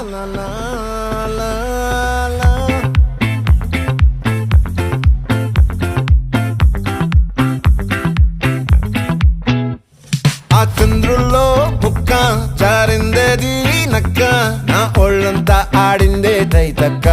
la la la la. ఆ చంద్రుల్లో ముక్క జారిందేది నక్క నా ఒళ్ళంతా ఆడిందే తైతక్క